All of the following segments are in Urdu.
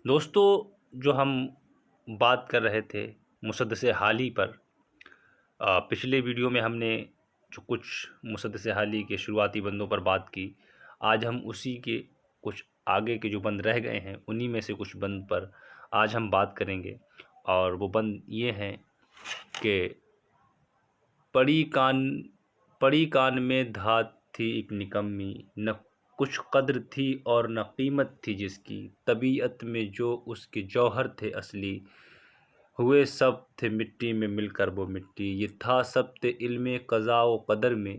دوستو، جو ہم بات کر رہے تھے مسدس حالی پر، پچھلے ویڈیو میں ہم نے جو کچھ مسدس حالی کے شروعاتی بندوں پر بات کی، آج ہم اسی کے کچھ آگے کے جو بند رہ گئے ہیں انہی میں سے کچھ بند پر آج ہم بات کریں گے۔ اور وہ بند یہ ہیں کہ پڑی کان میں دھات تھی ایک نکمی، نہ کچھ قدر تھی اور نہ قیمت تھی جس کی، طبیعت میں جو اس کے جوہر تھے اصلی، ہوئے سب تھے مٹی میں مل کر وہ مٹی، یہ تھا سبت علم قضا و قدر میں،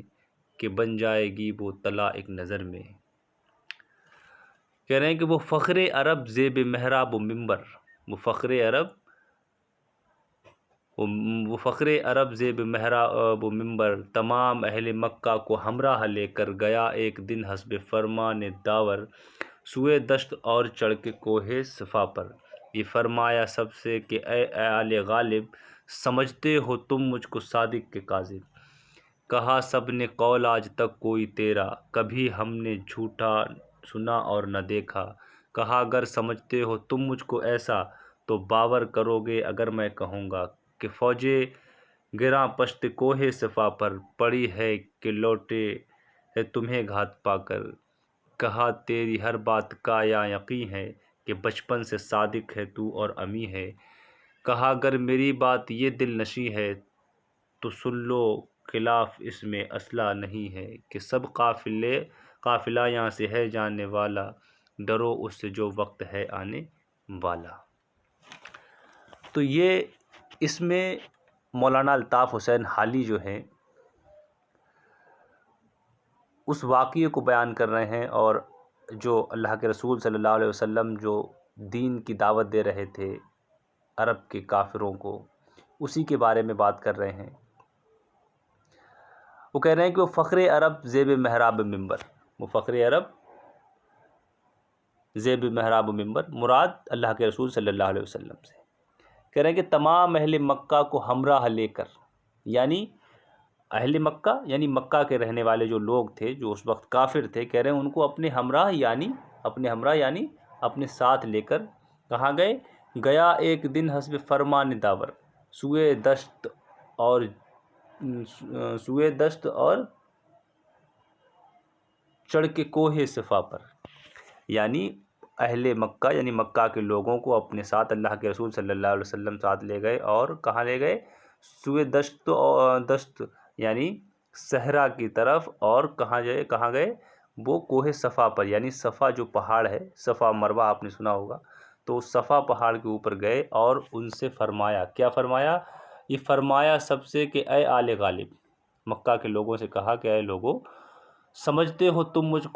کہ بن جائے گی وہ طلا ایک نظر میں۔ کہہ رہے ہیں کہ وہ فخر عرب زیب محراب و منبر، وہ فخر عرب زیب محراب و منبر، تمام اہل مکہ کو ہمراہ لے کر گیا ایک دن حسب فرمان داور، سوئے دشت اور چڑھ کے کوہ صفا پر، یہ فرمایا سب سے کہ اے آل غالب، سمجھتے ہو تم مجھ کو صادق کے کاذب، کہا سب نے قول آج تک کوئی تیرا، کبھی ہم نے جھوٹا سنا اور نہ دیکھا، کہا اگر سمجھتے ہو تم مجھ کو ایسا، تو باور کرو گے اگر میں کہوں گا کہ فوجیں گراں پشت کوہ صفا پر، پڑی ہے کہ لوٹے ہے تمہیں گھات پا کر، کہا تیری ہر بات کا یا یقین ہے، کہ بچپن سے صادق ہے تو اور امی ہے، کہا اگر میری بات یہ دل نشیں ہے، تو سن لو خلاف اس میں اصلا نہیں ہے، کہ سب قافلہ یہاں سے ہے جانے والا، ڈرو اس سے جو وقت ہے آنے والا۔ تو یہ اس میں مولانا الطاف حسین حالی جو ہیں اس واقعے کو بیان کر رہے ہیں، اور جو اللہ کے رسول صلی اللہ علیہ وسلم جو دین کی دعوت دے رہے تھے عرب کے کافروں کو، اسی کے بارے میں بات کر رہے ہیں۔ وہ کہہ رہے ہیں کہ وہ فخر عرب زیب محراب منبر، وہ فخر عرب زیب محراب منبر مراد اللہ کے رسول صلی اللہ علیہ وسلم سے، کہہ رہے ہیں کہ تمام اہل مکہ کو ہمراہ لے کر، یعنی اہل مکہ یعنی مکہ کے رہنے والے جو لوگ تھے جو اس وقت کافر تھے، کہہ رہے ہیں ان کو اپنے ہمراہ یعنی اپنے ساتھ لے کر کہاں گئے؟ گیا ایک دن حسب فرمان داور، سوئے دشت اور چڑھ کے کوہ صفا پر، یعنی اہل مکہ یعنی مکہ کے لوگوں کو اپنے ساتھ اللہ کے رسول صلی اللہ علیہ وسلم ساتھ لے گئے، اور کہاں لے گئے؟ سوئے دشت یعنی صحرا کی طرف، اور کہاں گئے؟ وہ کوہ صفا پر، یعنی صفا جو پہاڑ ہے، صفا مروہ آپ نے سنا ہوگا، تو اس صفا پہاڑ کے اوپر گئے اور ان سے فرمایا، کیا فرمایا؟ یہ فرمایا سب سے کہ اے آل غالب، مکہ کے لوگوں سے کہا کہ اے لوگوں، سمجھتے ہو تم مجھ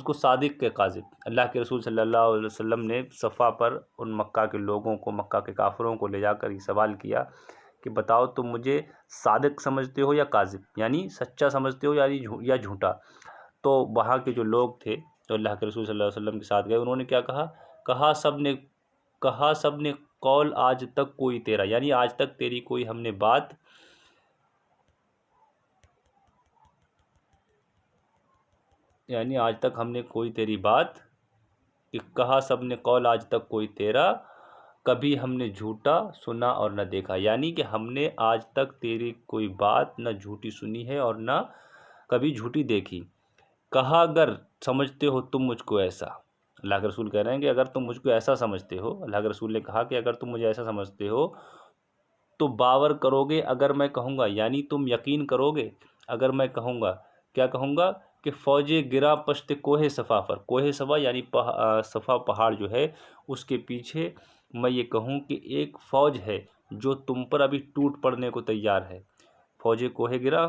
کو صادق کے کاذب۔ اللہ کے رسول صلی اللہ علیہ وسلم نے صفا پر ان مکہ کے لوگوں کو، مکہ کے کافروں کو لے جا کر یہ سوال کیا کہ بتاؤ تم مجھے صادق سمجھتے ہو یا کاذب، یعنی سچا سمجھتے ہو یا جھوٹا؟ تو وہاں کے جو لوگ تھے جو اللہ کے رسول صلی اللہ علیہ وسلم کے ساتھ گئے، انہوں نے کیا کہا؟ کہا سب نے قول آج تک کوئی تیرا، یعنی آج تک تیری کوئی ہم نے بات آج تک ہم نے کوئی تیری بات، کہ کہا سب نے قول آج تک کوئی تیرا، کبھی ہم نے جھوٹا سنا اور نہ دیکھا، یعنی کہ ہم نے آج تک تیری کوئی بات نہ جھوٹی سنی ہے اور نہ کبھی جھوٹی دیکھی، کہا اگر سمجھتے ہو تم مجھ کو ایسا، اللہ کے رسول کہہ رہے ہیں کہ اگر تم مجھ کو ایسا سمجھتے ہو، اللہ کے رسول نے کہا کہ اگر تم مجھے ایسا سمجھتے ہو تو باور کرو گے اگر میں کہوں گا، یعنی تم یقین کرو گے اگر میں کہوں گا، کیا کہوں گا؟ کہ فوجیں گرا پشت کوہ صفا پر، کوہ صفا یعنی صفا پہاڑ جو ہے اس کے پیچھے میں یہ کہوں کہ ایک فوج ہے جو تم پر ابھی ٹوٹ پڑنے کو تیار ہے، فوج کوہ گرا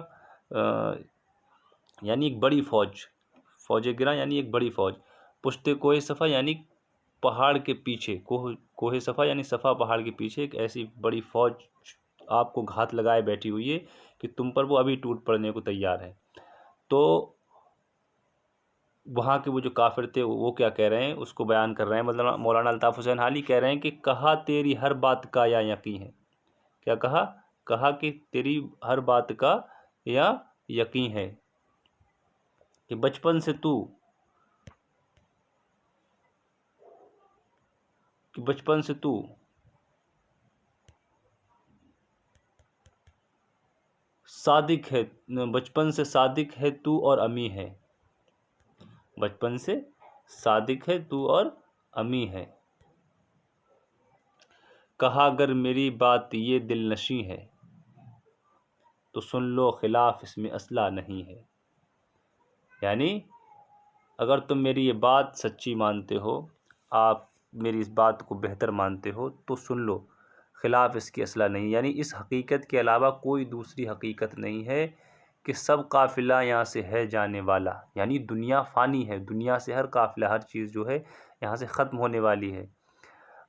یعنی ایک بڑی فوج گرا یعنی ایک بڑی فوج، پشت کوہ صفا یعنی پہاڑ کے پیچھے، کوہ صفا یعنی صفا پہاڑ کے پیچھے ایک ایسی بڑی فوج آپ کو گھات لگائے بیٹھی ہوئی ہے کہ تم پر وہ ابھی ٹوٹ پڑنے کو تیار ہے۔ تو وہاں کے وہ جو کافر تھے وہ کیا کہہ رہے ہیں اس کو بیان کر رہے ہیں مولانا الطاف حسین حالی، کہہ رہے ہیں کہ کہا تیری ہر بات کا یا یقین ہے، کیا کہا؟ کہا کہ تیری ہر بات کا یا یقین ہے، کہ بچپن سے تو کہ بچپن سے تو صادق ہے، بچپن سے صادق ہے تو اور امی ہے، بچپن سے صادق ہے تو اور امی ہے، کہا گر میری بات یہ دل نشیں ہے تو سن لو خلاف اس میں اصلہ نہیں ہے۔ یعنی اگر تم میری یہ بات سچی مانتے ہو، آپ میری اس بات کو بہتر مانتے ہو تو سن لو، خلاف اس کی اصلہ نہیں، یعنی اس حقیقت کے علاوہ کوئی دوسری حقیقت نہیں ہے کہ سب قافلہ یہاں سے ہے جانے والا، یعنی دنیا فانی ہے، دنیا سے ہر قافلہ، ہر چیز جو ہے یہاں سے ختم ہونے والی ہے۔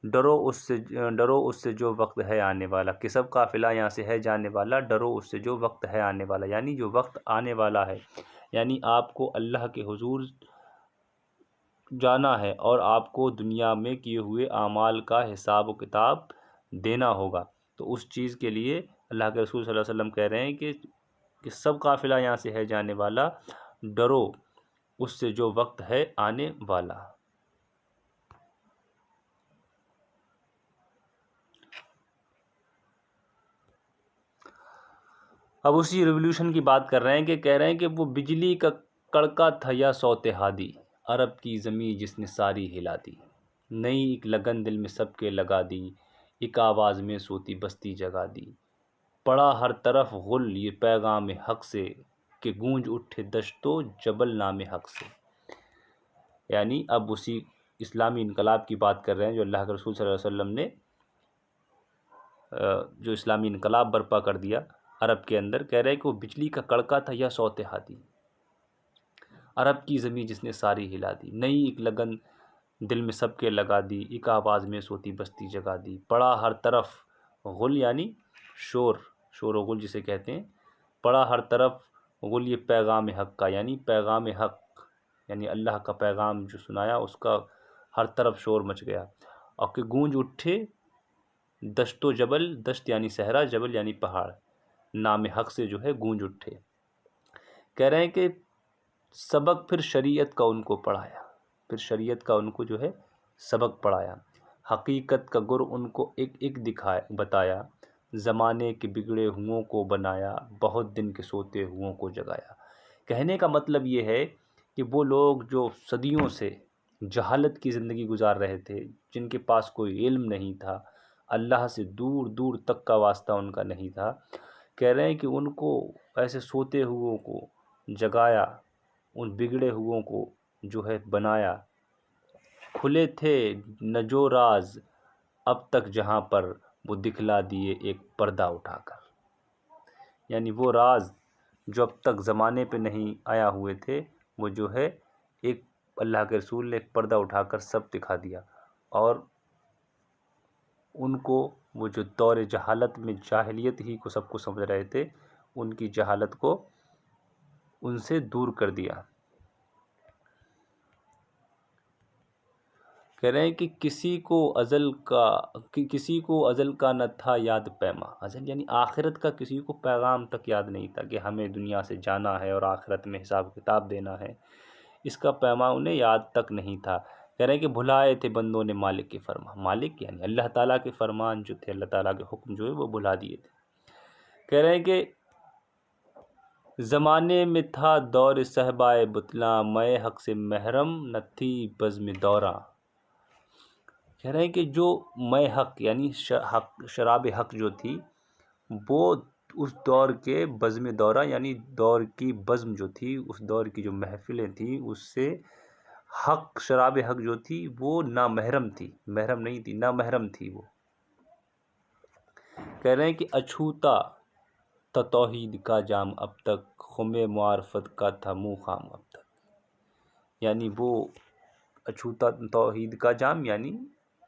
ڈرو اس سے جو وقت ہے آنے والا، کہ سب قافلہ یہاں سے ہے جانے والا، ڈرو اس سے جو وقت ہے آنے والا، یعنی جو وقت آنے والا ہے، یعنی آپ کو اللہ کے حضور جانا ہے اور آپ کو دنیا میں کیے ہوئے اعمال کا حساب و کتاب دینا ہوگا۔ تو اس چیز کے لیے اللہ کے رسول صلی اللہ علیہ وسلم کہہ رہے ہیں کہ سب قافلہ یہاں سے ہے جانے والا، ڈرو اس سے جو وقت ہے آنے والا۔ اب اسی ریولوشن کی بات کر رہے ہیں کہ کہہ رہے ہیں کہ وہ بجلی کا کڑکا تھا یا صوت ہادی، عرب کی زمیں جس نے ساری ہلا دی، نئی ایک لگن دل میں سب کے لگا دی، ایک آواز میں سوتی بستی جگا دی، پڑا ہر طرف غل یہ پیغام حق سے، کہ گونج اٹھے دشت و جبل نام حق سے۔ یعنی اب اسی اسلامی انقلاب کی بات کر رہے ہیں جو اللہ کے رسول صلی اللہ علیہ وسلم نے جو اسلامی انقلاب برپا کر دیا عرب کے اندر، کہہ رہے ہیں کہ وہ بجلی کا کڑکا تھا یا صوت ہادی، عرب کی زمیں جس نے ساری ہلا دی، نئی ایک لگن دل میں سب کے لگا دی، ایک آواز میں سوتی بستی جگا دی، پڑا ہر طرف غل یعنی شور و غل جسے کہتے ہیں، پڑا ہر طرف غل یہ پیغام حق کا، یعنی پیغام حق، یعنی اللہ کا پیغام جو سنایا اس کا ہر طرف شور مچ گیا، اور کہ گونج اٹھے دشت و جبل، دشت یعنی صحرا، جبل یعنی پہاڑ، نام حق سے جو ہے گونج اٹھے۔ کہہ رہے ہیں کہ سبق پھر شریعت کا ان کو پڑھایا، پھر شریعت کا ان کو جو ہے سبق پڑھایا، حقیقت کا گر ان کو ایک ایک بتایا، زمانے کے بگڑے ہوں کو بنایا، بہت دن کے سوتے ہوں کو جگایا۔ کہنے کا مطلب یہ ہے کہ وہ لوگ جو صدیوں سے جہالت کی زندگی گزار رہے تھے، جن کے پاس کوئی علم نہیں تھا، اللہ سے دور دور تک کا واسطہ ان کا نہیں تھا، کہہ رہے ہیں کہ ان کو ایسے سوتے ہوں کو جگایا، ان بگڑے ہوں کو جو ہے بنایا، کھلے تھے نہ جو راز اب تک جہاں پر وہ دکھلا دیے ایک پردہ اٹھا کر، یعنی وہ راز جو اب تک زمانے پہ نہیں آیا ہوئے تھے، وہ جو ہے ایک اللہ کے رسول نے ایک پردہ اٹھا کر سب دکھا دیا، اور ان کو وہ جو دور جہالت میں جاہلیت ہی کو سب کو سمجھ رہے تھے، ان کی جہالت کو ان سے دور کر دیا۔ کہہ رہے ہیں کہ کسی کو ازل کا نہ تھا یاد پیما، ازل یعنی آخرت کا کسی کو پیغام تک یاد نہیں تھا کہ ہمیں دنیا سے جانا ہے اور آخرت میں حساب کتاب دینا ہے، اس کا پیما انہیں یاد تک نہیں تھا۔ کہہ رہے ہیں کہ بھلائے تھے بندوں نے مالک کے فرمان، مالک یعنی اللہ تعالیٰ کے فرمان جو تھے، اللہ تعالیٰ کے حکم جو ہے وہ بھلا دیے تھے۔ کہہ رہے ہیں کہ زمانے میں تھا دور صحبائے بتلاں، میں حق سے محرم نہ تھی بزم دوراں۔ کہہ رہے ہیں کہ جو میں حق یعنی شراب حق جو تھی، وہ اس دور کے بزم دورہ یعنی دور کی بزم جو تھی، اس دور کی جو محفلیں تھیں، اس سے حق شراب حق جو تھی وہ نامحرم تھی، محرم نہیں تھی، نامحرم تھی وہ۔ کہہ رہے ہیں کہ اچھوتا تا توحید کا جام اب تک، خم معرفت کا تھا منہ خام اب تک، یعنی وہ اچھوتا توحید کا جام یعنی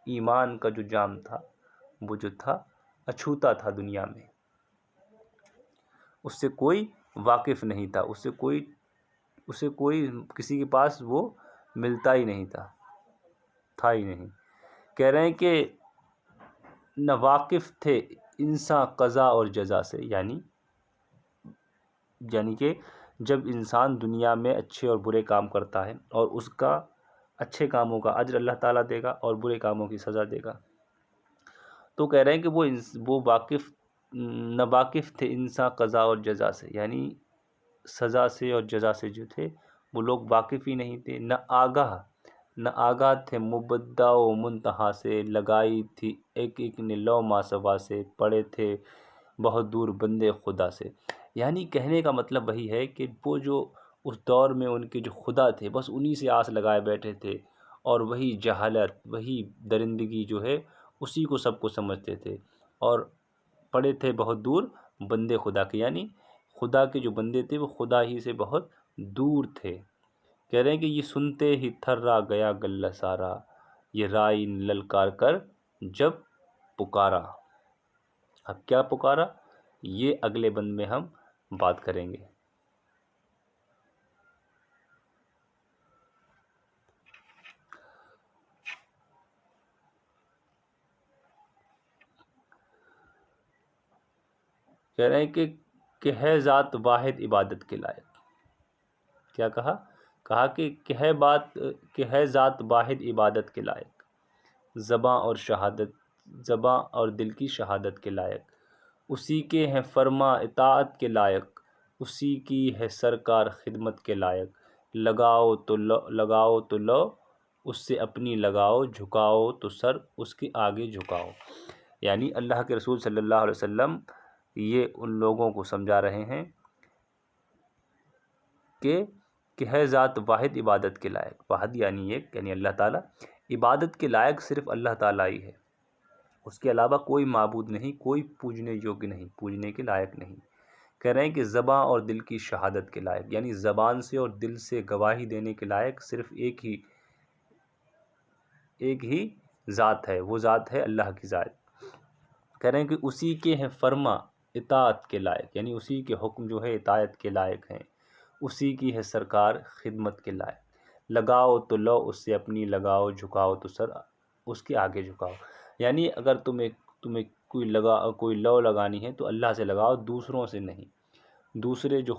ایمان کا جو جام تھا، وہ جو تھا اچھوتا تھا دنیا میں، اس سے کوئی واقف نہیں تھا، اسے کوئی کسی کے پاس وہ ملتا ہی نہیں تھا ہی نہیں۔ کہہ رہے ہیں کہ نہ واقف تھے انسان قضا اور جزا سے، یعنی کہ جب انسان دنیا میں اچھے اور برے کام کرتا ہے اور اس کا اچھے کاموں کا اجر اللہ تعالیٰ دے گا اور برے کاموں کی سزا دے گا۔ تو کہہ رہے ہیں کہ وہ ناواقف تھے انسان قضا اور جزا سے، یعنی سزا سے اور جزا سے جو تھے وہ لوگ واقف ہی نہیں تھے، نہ آگاہ تھے مبتدا و منتہا سے، لگائی تھی ایک ایک نے لو ماسوا سے، پڑے تھے بہت دور بندے خدا سے۔ یعنی کہنے کا مطلب وہی ہے کہ وہ جو اس دور میں ان کے جو خدا تھے بس انہی سے آس لگائے بیٹھے تھے، اور وہی جہالت، وہی درندگی جو ہے اسی کو سب کو سمجھتے تھے، اور پڑے تھے بہت دور بندے خدا کے، یعنی خدا کے جو بندے تھے وہ خدا ہی سے بہت دور تھے۔ کہہ رہے ہیں کہ یہ سنتے ہی تھرا گیا گلہ سارا، یہ رائی للکار کر جب پکارا۔ اب کیا پکارا یہ اگلے بند میں ہم بات کریں گے۔ کہہ رہے ہیں کہ ہے ذات واحد عبادت کے لائق۔ کیا کہا کہ ہے ذات واحد عبادت کے لائق، زباں اور دل کی شہادت کے لائق، اسی کے ہیں فرما اطاعت کے لائق، اسی کی ہے سرکار خدمت کے لائق، لگاؤ تو لو اس سے اپنی لگاؤ، جھکاؤ تو سر اس کے آگے جھکاؤ۔ یعنی اللہ کے رسول صلی اللہ علیہ وسلم یہ ان لوگوں کو سمجھا رہے ہیں کہ ہے ذات واحد عبادت کے لائق، واحد یعنی ایک، یعنی اللہ تعالیٰ، عبادت کے لائق صرف اللہ تعالیٰ ہی ہے، اس کے علاوہ کوئی معبود نہیں، کوئی پوجنے یوگی نہیں، پوجنے کے لائق نہیں۔ کہہ رہے ہیں کہ زباں اور دل کی شہادت کے لائق، یعنی زبان سے اور دل سے گواہی دینے کے لائق صرف ایک ہی ذات ہے، وہ ذات ہے اللہ کی ذات۔ کہہ رہے ہیں کہ اسی کے ہیں فرما اطاعت کے لائق، یعنی اسی کے حکم جو ہے اطاعت کے لائق ہیں، اسی کی ہے سرکار خدمت کے لائق، لگاؤ تو لو اس سے اپنی لگاؤ، جھکاؤ تو سر اس کے آگے جھکاؤ۔ یعنی اگر تمہیں کوئی لو لگانی ہے تو اللہ سے لگاؤ، دوسروں سے نہیں۔ دوسرے جو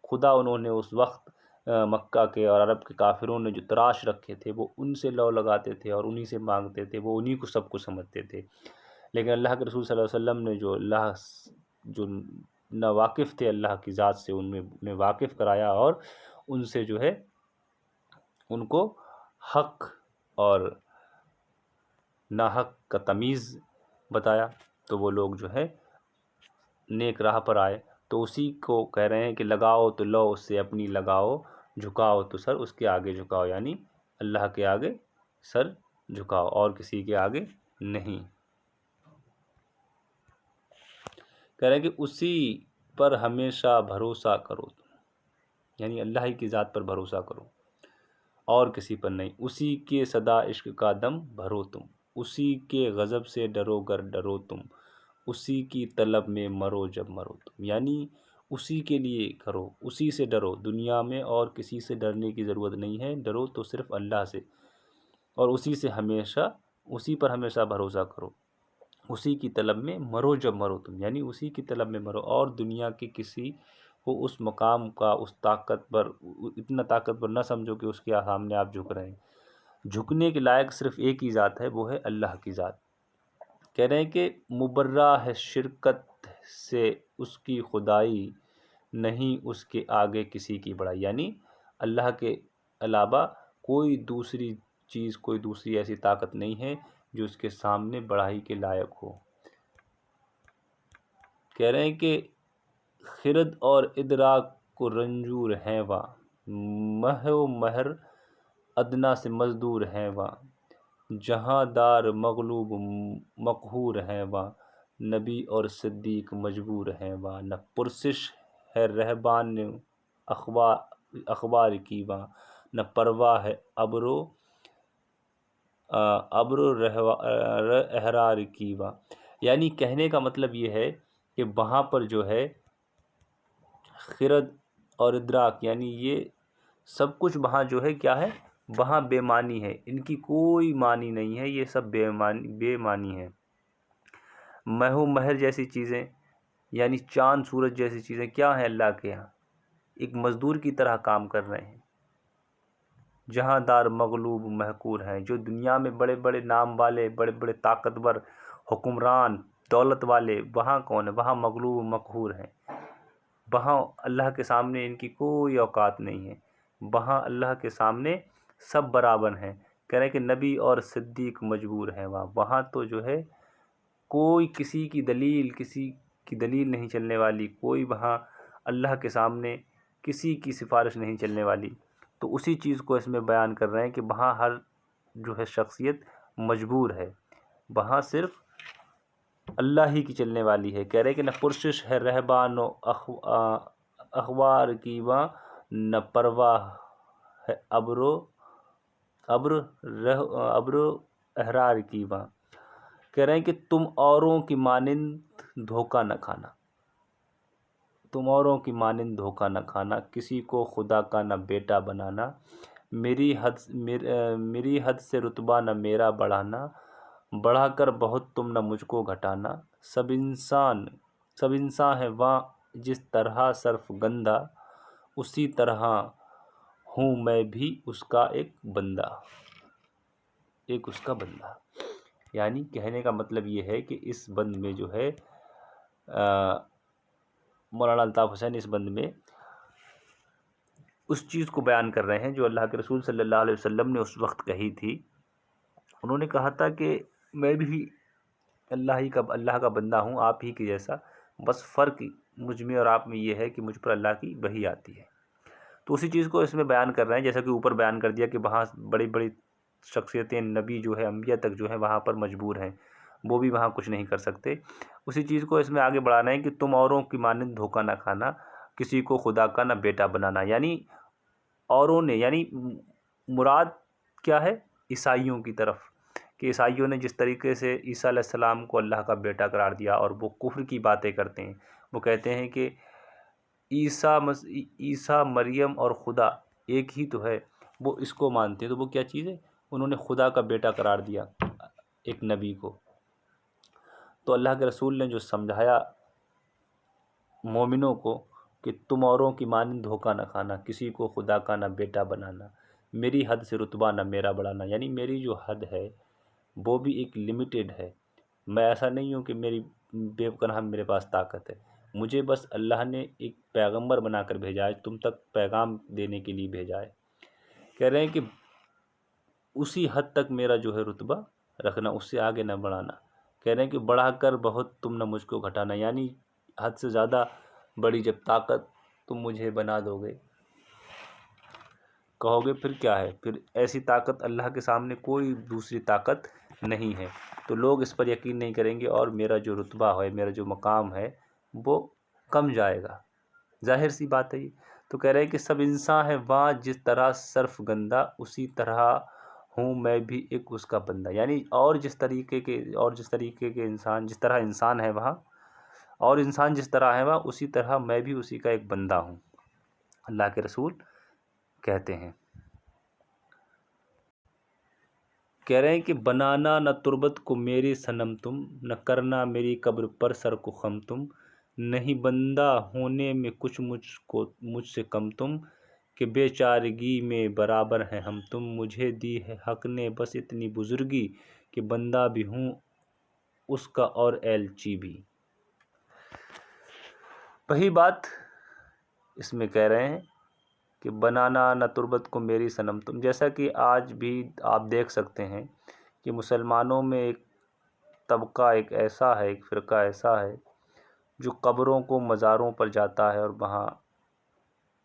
خدا انہوں نے اس وقت مکہ کے اور عرب کے کافروں نے جو تراش رکھے تھے وہ ان سے لو لگاتے تھے اور انہی سے مانگتے تھے، وہ انہی کو سب کو سمجھتے تھے۔ لیکن اللہ کے رسول صلی اللہ علیہ وسلم نے جو ناواقف تھے اللہ کی ذات سے انہیں واقف کرایا، اور ان سے جو ہے ان کو حق اور ناحق کا تمیز بتایا، تو وہ لوگ جو ہے نیک راہ پر آئے۔ تو اسی کو کہہ رہے ہیں کہ لگاؤ تو لو اس سے اپنی لگاؤ، جھکاؤ تو سر اس کے آگے جھکاؤ، یعنی اللہ کے آگے سر جھکاؤ اور کسی کے آگے نہیں۔ کہہ رہے ہیں کہ اسی پر ہمیشہ بھروسہ کرو تم، یعنی اللہ ہی کی ذات پر بھروسہ کرو اور کسی پر نہیں، اسی کے صدا عشق کا دم بھرو تم، اسی کے غضب سے ڈرو گر ڈرو تم، اسی کی طلب میں مرو جب مرو تم، یعنی اسی کے لیے کرو، اسی سے ڈرو، دنیا میں اور کسی سے ڈرنے کی ضرورت نہیں ہے، ڈرو تو صرف اللہ سے، اور اسی پر ہمیشہ بھروسہ کرو، اسی کی طلب میں مرو جب مرو تم، یعنی اسی کی طلب میں مرو، اور دنیا کے کسی کو اس مقام کا اتنا طاقتور نہ سمجھو کہ اس کے سامنے آپ جھک رہے ہیں۔ جھکنے کے لائق صرف ایک ہی ذات ہے، وہ ہے اللہ کی ذات۔ کہہ رہے ہیں کہ مبرہ ہے شرکت سے اس کی خدائی، نہیں اس کے آگے کسی کی بڑائی، یعنی اللہ کے علاوہ کوئی دوسری چیز، کوئی دوسری ایسی طاقت نہیں ہے جو اس کے سامنے بڑائی کے لائق ہو۔ کہہ رہے ہیں کہ خرد اور ادراک کو رنجور ہیں وا، مہ و مہر ادنا سے مزدور ہیں وا، جہاں دار مغلوب مقہور ہیں وا، نبی اور صدیق مجبور ہیں وا، نہ پرسش ہے رہبان اخبار کی وا، نہ پرواہ ہے ابر احرار کی وا۔ یعنی کہنے کا مطلب یہ ہے کہ وہاں پر جو ہے خرد اور ادراک، یعنی یہ سب کچھ وہاں جو ہے کیا ہے، وہاں بے معنی ہے، ان کی کوئی معنی نہیں ہے، یہ سب بے معنی ہے۔ مہ و مہر جیسی چیزیں، یعنی چاند سورج جیسی چیزیں کیا ہیں اللہ کے ہاں، ایک مزدور کی طرح کام کر رہے ہیں۔ جہاں دار مغلوب محقور ہیں۔ جو دنیا میں بڑے بڑے نام والے، بڑے بڑے طاقتور حکمران، دولت والے، وہاں کون ہے؟ وہاں مغلوب مقہور ہیں۔ وہاں اللہ کے سامنے ان کی کوئی اوقات نہیں ہے۔ وہاں اللہ کے سامنے سب برابر ہیں۔ کہہ رہے ہیں کہ نبی اور صدیق مجبور ہیں وہاں۔ وہاں تو جو ہے کوئی کسی کی دلیل نہیں چلنے والی، کوئی وہاں اللہ کے سامنے کسی کی سفارش نہیں چلنے والی۔ تو اسی چیز کو اس میں بیان کر رہے ہیں کہ وہاں ہر جو ہے شخصیت مجبور ہے، وہاں صرف اللہ ہی کی چلنے والی ہے۔ کہہ رہے کہ نہ پرسش ہے رہبان و اخبار کی وہاں، نہ پرواہ ہے ابر احرار کی وہاں۔ کہہ رہے ہیں کہ تم اوروں کی مانند دھوکہ نہ کھانا، تم اوروں کی مانند دھوکہ نہ کھانا، کسی کو خدا کا نہ بیٹا بنانا، میری حد سے رتبہ نہ میرا بڑھانا، بڑھا کر بہت تم نہ مجھ کو گھٹانا، سب انسان ہے وہاں جس طرح صرف گندہ، اسی طرح ہوں میں بھی اس کا ایک بندہ۔ یعنی کہنے کا مطلب یہ ہے کہ اس بند میں جو ہے مولانا الطاف حسین اس بند میں اس چیز کو بیان کر رہے ہیں جو اللہ کے رسول صلی اللہ علیہ وسلم نے اس وقت کہی تھی۔ انہوں نے کہا تھا کہ میں بھی اللہ کا بندہ ہوں، آپ ہی کے جیسا، بس فرق مجھ میں اور آپ میں یہ ہے کہ مجھ پر اللہ کی وحی آتی ہے۔ تو اسی چیز کو اس میں بیان کر رہے ہیں، جیسا کہ اوپر بیان کر دیا کہ وہاں بڑی بڑی شخصیتیں، نبی جو ہے، انبیاء تک جو ہے وہاں پر مجبور ہیں، وہ بھی وہاں کچھ نہیں کر سکتے۔ اسی چیز کو اس میں آگے بڑھانا ہے کہ تم اوروں کی مانند دھوکہ نہ کھانا، کسی کو خدا کا نہ بیٹا بنانا۔ یعنی اوروں نے، یعنی مراد کیا ہے؟ عیسائیوں کی طرف، کہ عیسائیوں نے جس طریقے سے عیسیٰ علیہ السلام کو اللہ کا بیٹا قرار دیا اور وہ کفر کی باتیں کرتے ہیں، وہ کہتے ہیں کہ عیسیٰ مریم اور خدا ایک ہی تو ہے، وہ اس کو مانتے ہیں۔ تو وہ کیا چیز ہے؟ انہوں نے خدا کا بیٹا قرار دیا ایک نبی کو۔ تو اللہ کے رسول نے جو سمجھایا مومنوں کو کہ تم اوروں کی مانند دھوکہ نہ کھانا، کسی کو خدا کا نہ بیٹا بنانا، میری حد سے رتبہ نہ میرا بڑھانا، یعنی میری جو حد ہے وہ بھی ایک لمیٹیڈ ہے۔ میں ایسا نہیں ہوں کہ میری بے پناہ میرے پاس طاقت ہے، مجھے بس اللہ نے ایک پیغمبر بنا کر بھیجا ہے، تم تک پیغام دینے کے لیے بھیجا ہے۔ کہہ رہے ہیں کہ اسی حد تک میرا جو ہے رتبہ رکھنا، اس سے آگے نہ بڑھانا۔ کہہ رہے ہیں کہ بڑھا کر بہت تم نہ مجھ کو گھٹانا، یعنی حد سے زیادہ بڑی جب طاقت تم مجھے بنا دو گے، کہو گے پھر کیا ہے، پھر ایسی طاقت اللہ کے سامنے کوئی دوسری طاقت نہیں ہے، تو لوگ اس پر یقین نہیں کریں گے اور میرا جو رتبہ ہے، میرا جو مقام ہے وہ کم جائے گا۔ ظاہر سی بات ہے یہ۔ تو کہہ رہے ہیں کہ سب انسان ہے وہاں جس طرح صرف گندہ، اسی طرح ہوں میں بھی ایک اس کا بندہ۔ یعنی اور جس طریقے کے انسان، جس طرح انسان ہے وہاں، اور انسان جس طرح ہے وہاں، اسی طرح میں بھی اسی کا ایک بندہ ہوں، اللہ کے رسول کہتے ہیں۔ کہہ رہے ہیں کہ بنانا نہ تربت کو میری صنم تم، نہ کرنا میری قبر پر سر کو خم تم، نہیں بندہ ہونے میں کچھ مجھ سے کم تم، کہ بے چارگی میں برابر ہیں ہم تم، مجھے دی ہے حق نے بس اتنی بزرگی، کہ بندہ بھی ہوں اس کا اور ایلچی بھی۔ وہی بات اس میں کہہ رہے ہیں کہ بنانا نہ تربت کو میری صنم تم، جیسا کہ آج بھی آپ دیکھ سکتے ہیں کہ مسلمانوں میں ایک طبقہ ایک ایسا ہے، ایک فرقہ ایسا ہے جو قبروں کو، مزاروں پر جاتا ہے اور وہاں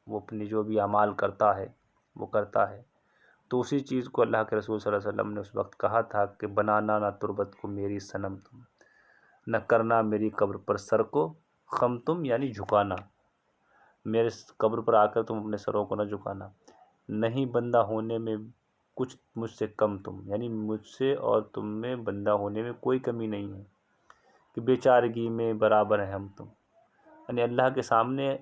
وہ اپنی جو بھی اعمال کرتا ہے وہ کرتا ہے۔ تو اسی چیز کو اللہ کے رسول صلی اللہ علیہ وسلم نے اس وقت کہا تھا کہ بنانا نہ تربت کو میری صنم تم، نہ کرنا میری قبر پر سر کو خم تم، یعنی جھکانا، میرے قبر پر آ کر تم اپنے سروں کو نہ جھکانا، نہیں بندہ ہونے میں کچھ مجھ سے کم تم، یعنی مجھ سے اور تم میں بندہ ہونے میں کوئی کمی نہیں ہے، کہ بے چارگی میں برابر ہیں ہم تم، یعنی اللہ کے سامنے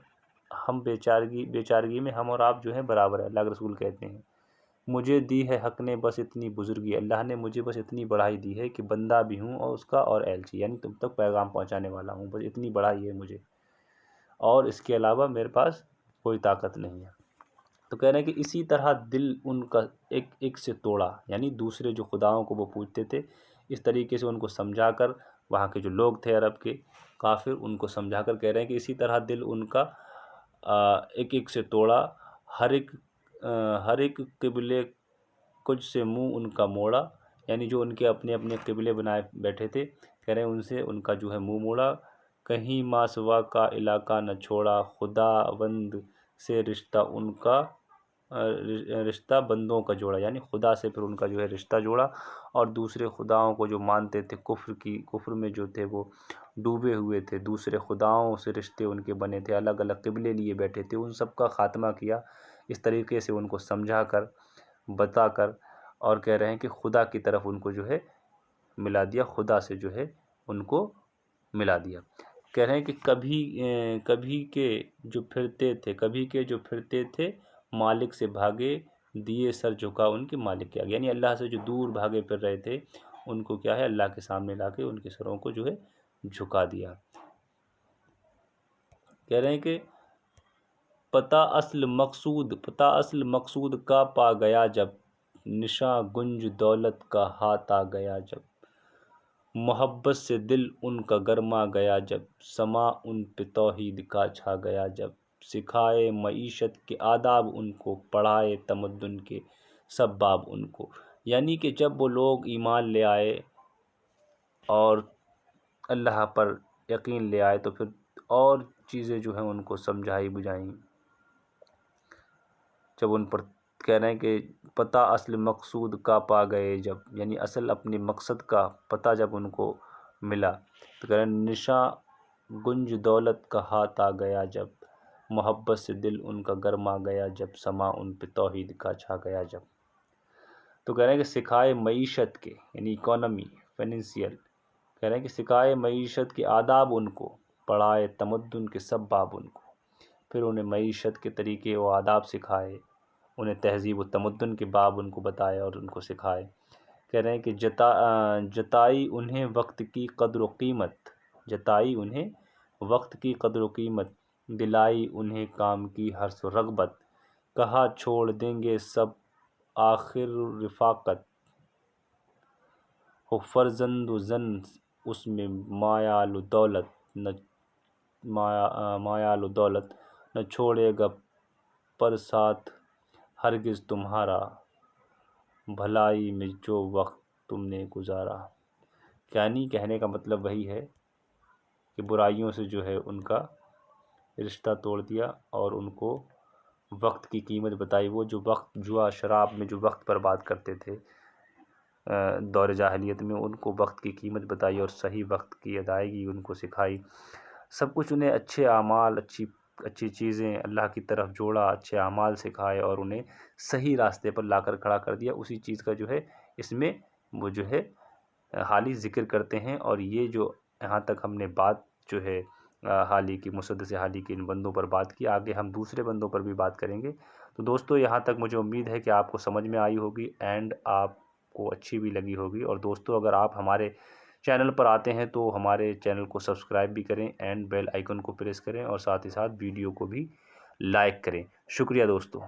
ہم بے چارگی میں ہم اور آپ جو ہیں برابر ہیں۔ اللہ کے رسول کہتے ہیں مجھے دی ہے حق نے بس اتنی بزرگی، اللہ نے مجھے بس اتنی بڑائی دی ہے کہ بندہ بھی ہوں اور اس کا اور ایلچی، یعنی تم تک پیغام پہنچانے والا ہوں، بس اتنی بڑائی ہے مجھے، اور اس کے علاوہ میرے پاس کوئی طاقت نہیں ہے۔ تو کہہ رہے ہیں کہ اسی طرح دل ان کا ایک ایک سے توڑا، یعنی دوسرے جو خداؤں کو وہ پوجتے تھے، اس طریقے سے ان کو سمجھا کر وہاں کے جو لوگ تھے عرب کے کافر، ان کو سمجھا کر کہہ رہے ہیں کہ اسی طرح دل ان کا ایک ایک سے توڑا، ہر ایک قبلے کچھ سے منہ ان کا موڑا، یعنی جو ان کے اپنے اپنے قبلے بنائے بیٹھے تھے، کہہ رہے ہیں ان سے ان کا جو ہے منہ موڑا، کہیں ماسوا کا علاقہ نہ چھوڑا، خدا بند سے رشتہ ان کا رشتہ بندوں کا جوڑا، یعنی خدا سے پھر ان کا جو ہے رشتہ جوڑا، اور دوسرے خداؤں کو جو مانتے تھے، کفر میں جو تھے وہ ڈوبے ہوئے تھے، دوسرے خداؤں سے رشتے ان کے بنے تھے، الگ الگ قبلے لیے بیٹھے تھے، ان سب کا خاتمہ کیا، اس طریقے سے ان کو سمجھا کر بتا کر، اور کہہ رہے ہیں کہ خدا کی طرف ان کو جو ہے ملا دیا، خدا سے جو ہے ان کو ملا دیا۔ کہہ رہے ہیں کہ کبھی کے جو پھرتے تھے مالک سے بھاگے، دیے سر جھکا ان کے مالک کے آگے، یعنی اللہ سے جو دور بھاگے پھر رہے تھے ان کو کیا ہے اللہ کے سامنے لا کے ان کے سروں کو جو ہے جھکا دیا۔ کہہ رہے ہیں کہ پتہ اصل مقصود کا پا گیا جب، نشاں گنج دولت کا ہاتھ آ گیا جب، محبت سے دل ان کا گرما گیا جب، سما ان پہ توحید کا چھا گیا جب، سکھائے معیشت کے آداب ان کو، پڑھائے تمدن کے سب باب ان کو، یعنی کہ جب وہ لوگ ایمان لے آئے اور اللہ پر یقین لے آئے تو پھر اور چیزیں جو ہیں ان کو سمجھائی بجھائیں، جب ان پر کہہ رہے ہیں کہ پتہ اصل مقصود کا پا گئے جب، یعنی اصل اپنے مقصد کا پتہ جب ان کو ملا، تو کہہ رہے ہیں نشاں گنج دولت کا ہاتھ آ گیا جب، محبت سے دل ان کا گرما گیا جب، سما ان پہ توحید کا چھا گیا جب۔ تو کہہ رہے ہیں کہ سکھائے معیشت کے، یعنی اکانومی فائنینشیل، کہہ رہے ہیں کہ سکھائے معیشت کے آداب ان کو، پڑھائے تمدن کے سب باب ان کو، پھر انہیں معیشت کے طریقے و آداب سکھائے، انہیں تہذیب و تمدن کے باب ان کو بتائے اور ان کو سکھائے۔ کہہ رہے ہیں کہ جتائی انہیں وقت کی قدر و قیمت، دلائی انہیں کام کی حرص و رغبت، کہا چھوڑ دیں گے سب آخر رفاقت، ہو فرزند و زن اس میں مایال و دولت، نہ چھوڑے گا پر ساتھ ہرگز تمہارا، بھلائی میں جو وقت تم نے گزارا۔ یعنی کہنے کا مطلب وہی ہے کہ برائیوں سے جو ہے ان کا رشتہ توڑ دیا اور ان کو وقت کی قیمت بتائی، وہ جو وقت جوا شراب میں جو وقت برباد کرتے تھے دور جاہلیت میں، ان کو وقت کی قیمت بتائی اور صحیح وقت کی ادائیگی ان کو سکھائی، سب کچھ انہیں اچھے اعمال، اچھی چیزیں اللہ کی طرف جوڑا، اچھے اعمال سکھائے اور انہیں صحیح راستے پر لا کر کھڑا کر دیا۔ اسی چیز کا جو ہے اس میں وہ جو ہے حالی ذکر کرتے ہیں، اور یہ جو یہاں تک ہم نے بات جو ہے حالی کی، مسدس حالی کی ان بندوں پر بات کی، آگے ہم دوسرے بندوں پر بھی بات کریں گے۔ تو دوستو یہاں تک مجھے امید ہے کہ آپ کو سمجھ میں آئی ہوگی اینڈ آپ کو اچھی بھی لگی ہوگی، اور دوستو اگر آپ ہمارے چینل پر آتے ہیں تو ہمارے چینل کو سبسکرائب بھی کریں اینڈ بیل آئیکن کو پریس کریں، اور ساتھ ہی ساتھ ویڈیو کو بھی لائک کریں۔ شکریہ دوستو۔